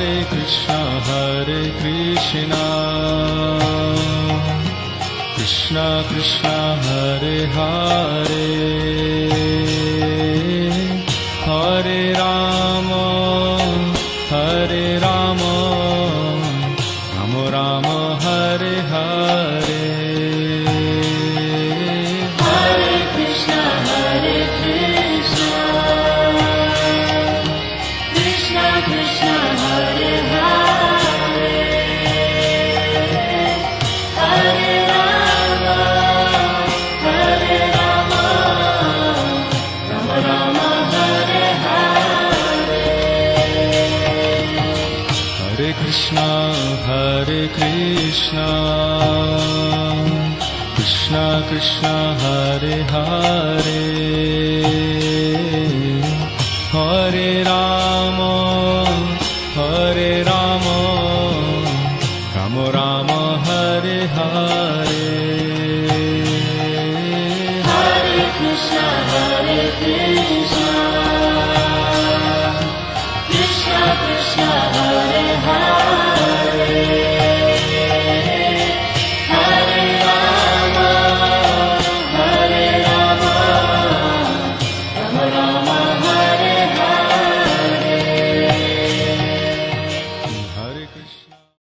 Krishna Krishna Krishna Hare Hare Hare Rama Hare Rama Rama Rama Hare Hare Hare Krishna Krishna Krishna Hare Hare Hare Rama Rama Rama Hare Hare Hare Krishna Hare Krishna